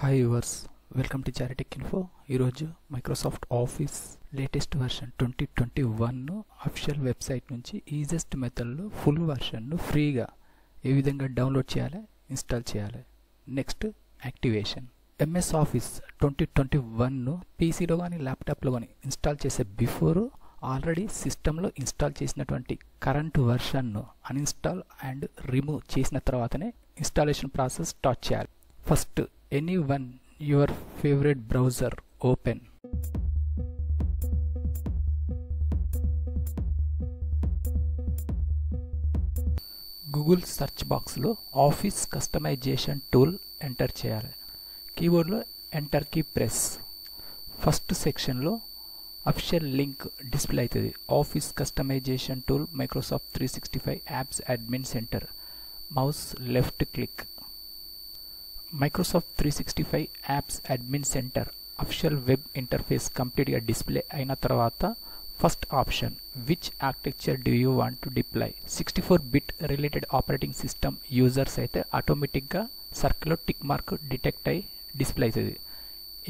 Hi yours, welcome to Charitech info. ఈరోజు Microsoft Office latest version 2021 official website నుంచి easiest మెథడ్లో full వర్షన్ను ఫ్రీగా ఏ విధంగా డౌన్లోడ్ చేయాలి, ఇన్స్టాల్ చేయాలి. Next activation. ఎంఎస్ ఆఫీస్ 2021 పీసీలో కానీ ల్యాప్టాప్లో కానీ ఇన్స్టాల్ చేసే బిఫోర్ ఆల్రెడీ సిస్టంలో ఇన్స్టాల్ చేసినటువంటి కరెంట్ వర్షన్ను అన్ఇన్స్టాల్ అండ్ రిమూవ్ చేసిన తర్వాతనే ఇన్స్టాలేషన్ ప్రాసెస్ స్టార్ట్ చేయాలి. First anyone your favorite browser open. Google search బాక్స్లో ఆఫీస్ కస్టమైజేషన్ టూల్ ఎంటర్ చేయాలి. కీబోర్డ్లో ఎంటర్ కీ ప్రెస్. ఫస్ట్ సెక్షన్లో అఫీషియల్ లింక్ డిస్ప్లే అవుతుంది. Office customisation tool Microsoft 365 apps admin centre. Mouse left click. Microsoft 365 apps admin centre official web interface కంప్లీట్గా display అయిన తర్వాత first option which architecture do you want to deploy. 64-బిట్ related operating system users అయితే ఆటోమేటిక్గా సర్కిల్లో tick mark detect అయ్యి display అవుతుంది.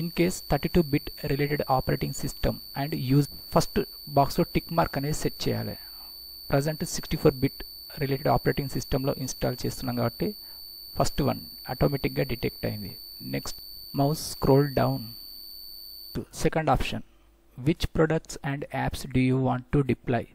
In case 32-బిట్ related operating system and use first బాక్స్లో టిక్ మార్క్ అనేది సెట్ చేయాలి. ప్రజెంట్ 64-బిట్ రిలేటెడ్ ఆపరేటింగ్ సిస్టంలో ఇన్స్టాల్ చేస్తున్నాం కాబట్టి ఫస్ట్ వన్ ఆటోమేటిక్గా డిటెక్ట్ అయింది. Next mouse scroll down to second option which products and apps do you want to deploy.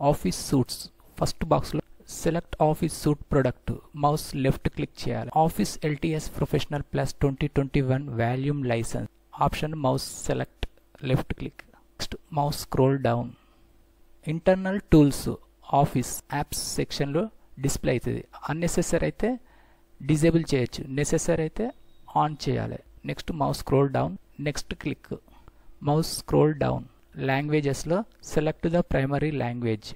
Office suites first బాక్స్లో select Office suite product. Mouse left click చేయాలి. Office LTS professional plus 2021 volume licence option mouse select left click. Next mouse scroll down. Internal tools Office apps సెక్షన్లో display అవుతుంది. Unnecessary అయితే disable చేయొచ్చు, necessary అయితే on చేయాలి. Next mouse scroll down. Next click. Mouse scroll down. లాంగ్వేజెస్లో select the primary language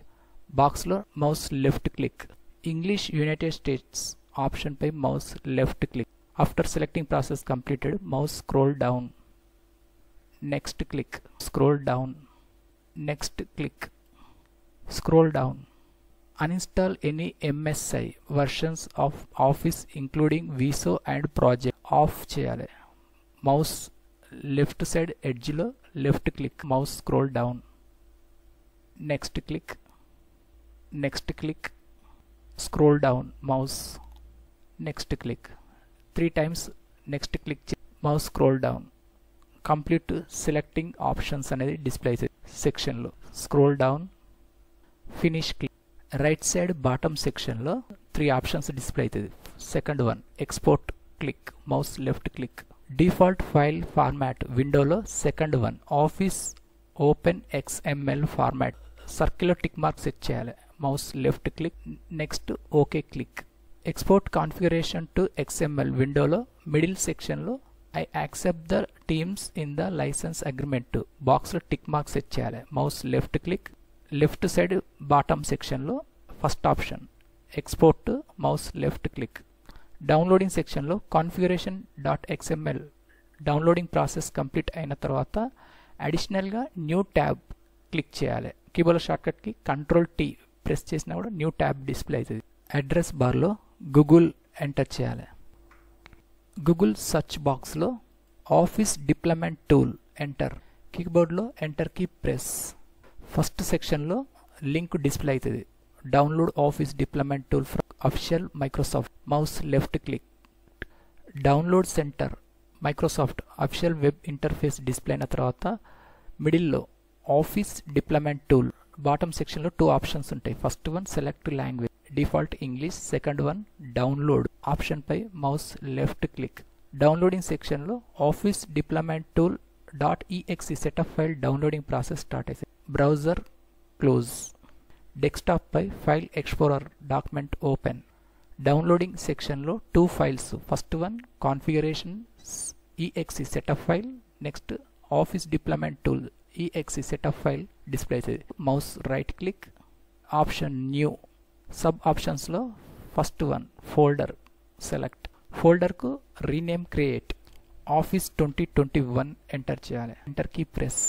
బాక్స్లో mouse left click. English United States option పై mouse left click. After selecting process completed mouse scroll down. Next click. Scroll down. Next click. Scroll down. Uninstall any MSI versions of Office including Viso and Project. Off చేయాలి. Mouse left side ఎడ్జ్లో left click. Mouse scroll down. Next click. Next click. Scroll down. Mouse next click. 3 times next click. Mouse scroll down. Complete selecting options అనేది display అవుతుంది సెక్షన్లో. Scroll down. Finish click. Right side bottom సెక్షన్లో 3 options display అవుతుంది. Second one export click. Mouse left click. Default file format విండోలో second one Office open XML format సర్కిల్లో tick mark set చేయాలి. Mouse left click. Next okay click. Export configuration to XML విండోలో middle సెక్షన్లో I accept the terms in the licence agreement బాక్స్లో tick mark set చేయాలి. Mouse left click. Left side bottom సెక్షన్లో first option export. Mouse left click. Downloading సెక్షన్లో configuration.xml downloading process complete అయిన తర్వాత అడిషనల్గా new tab click చేయాలి. Keyboard షార్ట్కట్కి Ctrl+T press చేసినా కూడా న్యూ ట్యాబ్ డిస్ప్లే అవుతుంది. అడ్రస్ బార్లో గూగుల్ ఎంటర్ చేయాలి. గూగుల్ సెర్చ్ బాక్స్లో ఆఫీస్ డిప్లాయ్మెంట్ టూల్ ఎంటర్. కీబోర్డ్లో ఎంటర్ కీ ప్రెస్. ఫస్ట్ సెక్షన్లో లింక్ డిస్ప్లే అవుతుంది. Download Office deployment tool from official Microsoft. Mouse left click. Download centre Microsoft official web interface display అయిన తర్వాత మిడిల్లో office deployment tool bottom సెక్షన్లో 2 options ఉంటాయి. First one select language default English. Second one download option పై mouse left click. Downloading సెక్షన్లో Office deployment tool .exe setup file downloading process start అయింది. Browser close. Desktop పై file explorer document open. Downloading సెక్షన్లో 2 files. First one configuration exe setup file. Next Office deployment tool exe setup file display అవుతుంది. Mouse right click. Option new. Sub ఆప్షన్స్లో first one folder select. ఫోల్డర్కు rename create. Office 2021 enter చేయాలి. Enter key press.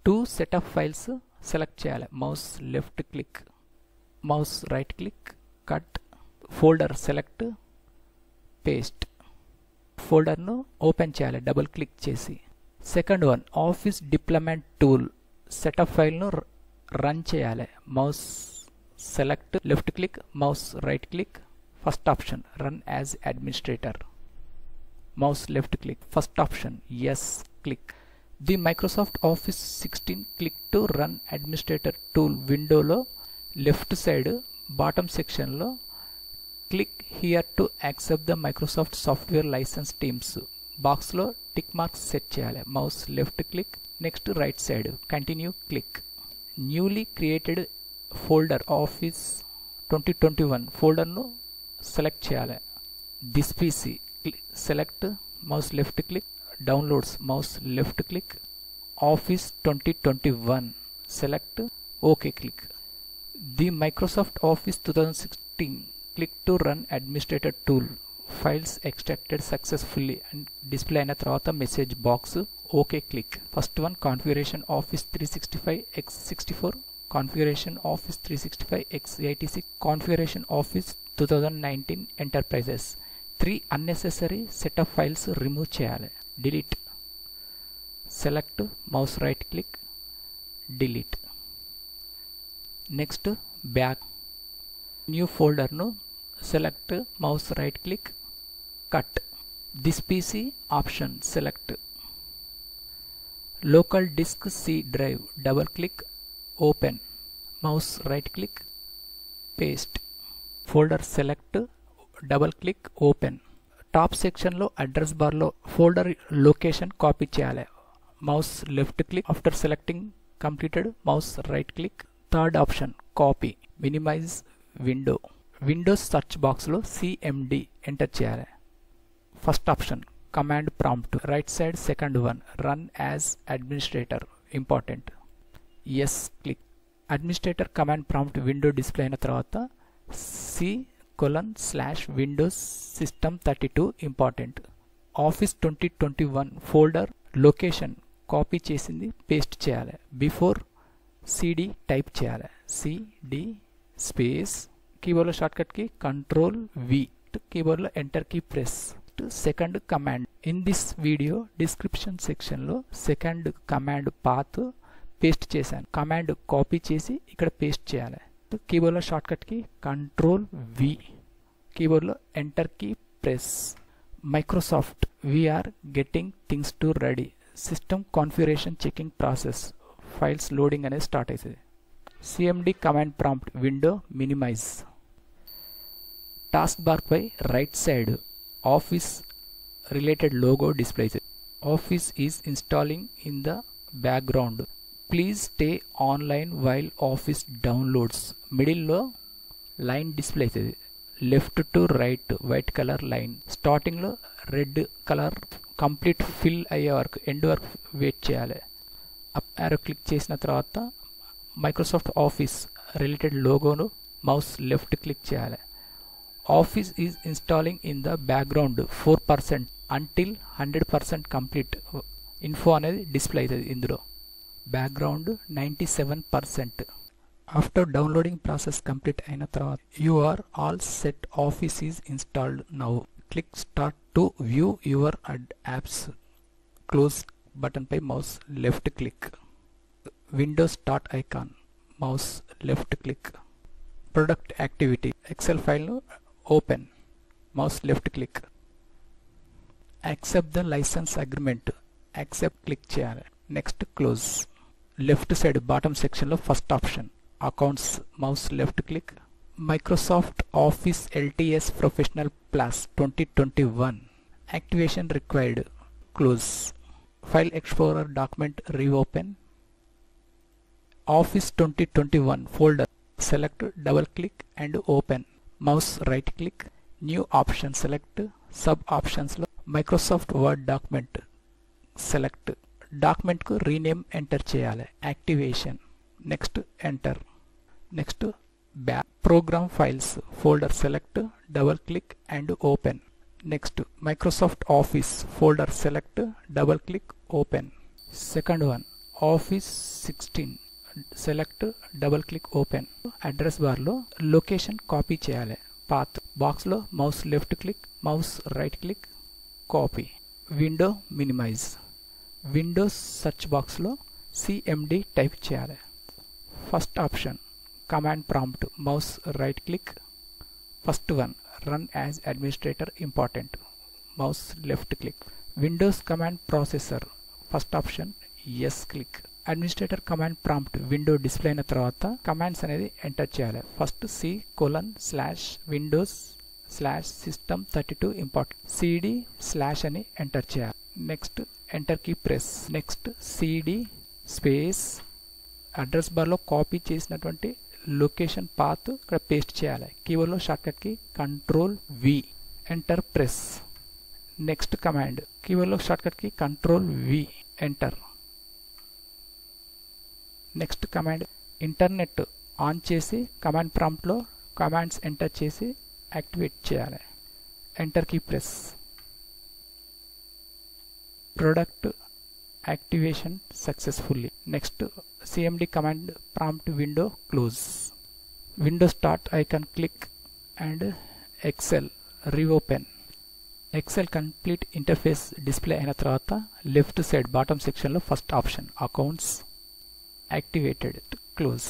2 setup files select చేయాలి. Mouse left click. Mouse right click. Cut. Folder select. Paste. ఫోల్డర్ను open చేయాలి double click చేసి. Second one Office deployment tool setup ఫైల్ను run చేయాలి. Mouse select left click, mouse right click, first option run as administrator, mouse left click, first option yes click. The Microsoft Office 16 click to run administrator tool విండోలో left side bottom సెక్షన్లో click here to accept the Microsoft software licence terms బాక్స్లో tick marks set చేయాలి. Mouse left click, next right side continue click. Newly created folder Office 2021 ఫోల్డర్ను select చేయాలి. This PC select, mouse left click, downloads mouse left click, Office 2021 select, okay click. The Microsoft Office 2016 click to run administrator tool files extracted successfully and display అయిన తర్వాత message box okay click. First one configuration Office 365 x64, configuration Office 365 x86, configuration Office 2019 enterprises. 3 unnecessary setup files remove చేయాలి. Delete select, mouse right click, delete. Next back new ఫోల్డర్ను select, mouse right click, cut. This PC option select. Local disk C drive double click, open, mouse right click, paste. Folder select, double click, open. Top సెక్షన్లో address బార్లో folder location copy చేయాలి. Mouse left click, after selecting completed mouse right click. Third option copy, minimise window. Windows search బాక్స్లో CMD enter చేయాలి. First option command prompt, right side second one run as administrator important, yes click. Administrator command prompt window display అయిన తర్వాత C:/Windows System 32 important. Office 2021 folder location copy చేసింది paste చేయాలి. Before CD type చేయాలి. CD space కీబోర్డ్లో షార్ట్కట్కి Ctrl+V, కీబోర్డ్లో enter key press. Second command in this video description సెక్షన్లో second command path paste చేశాను. కమాండ్ కాపీ చేసి ఇక్కడ పేస్ట్ చేయాలి. కీబోర్డ్లో షార్ట్కట్కి Ctrl+V, కీబోర్డ్లో enter key press. Microsoft we're getting things to ready, system configuration checking process, files loading అనేది start అవుతుంది. CMD command prompt window minimise. Task bar పై right side Office related logo display అవుతుంది. Office is installing in the background, please stay online while Office downloads. మిడిల్లో line display అవుతుంది. Left to right white colour line, స్టార్టింగ్లో red colour complete fill అయ్యే వరకు end వరకు wait చేయాలి. Up arrow click చేసిన తర్వాత మైక్రోసాఫ్ట్ ఆఫీస్ రిలేటెడ్ లోగోను మౌస్ లెఫ్ట్ క్లిక్ చేయాలి. Office is installing in the background 4% until 100% complete info అనేది డిస్ప్లే అవుతుంది. ఇందులో background 97%. After downloading process complete అయిన తర్వాత you are all set, Office is installed now. Click start to view your apps. Close button పై mouse left click. Windows start icon, mouse left click. Product activity Excel ఫైల్ను open, mouse left click. Accept the licence agreement, accept click చేయాలి. Next close. Left side bottom సెక్షన్లో first option accounts, mouse left click. Microsoft Office LTS professional plus 2021 activation required, close. File explorer document reopen. Office 2021 folder select, double click and open, mouse right click. New option select. Sub ఆప్షన్స్లో Microsoft Word document select. డాక్యుమెంట్కు rename enter చేయాలి. Activation, next enter. Next back. Program files folder select, double click and open. Next Microsoft office folder select, double click, open. Second one office 16 select, double click, open. Address బార్లో location copy చేయాలి. Path బాక్స్లో mouse left click, mouse right click, copy, window minimize, windows search బాక్స్లో CMD type చేయాలి. First option command prompt, mouse right click. First one run as administrator important, mouse left click. Windows command processor, first option yes click. Administrator command prompt window display అయిన తర్వాత commands అనేది enter చేయాలి. First C:/Windows/System32 important, CD/ అని enter చేయాలి. Next enter key press. Next CD space address బార్లో copy చేసినటువంటి location path ఇక్కడ paste చేయాలి. కీబోర్డ్లో షార్ట్కట్ కి Ctrl+V, enter press. Next command కీబోర్డ్లో షార్ట్కట్ కి Ctrl+V, enter. Next command internet on చేసి కమాండ్ ప్రాంప్ట్లో కమాండ్స్ ఎంటర్ చేసి యాక్టివేట్ చేయాలి. Enter key press. Product activation successfully. Next CMD command prompt window close. Window start icon click and Excel reopen. Excel complete interface display అయిన తర్వాత left side bottom సెక్షన్లో first option accounts activated, close.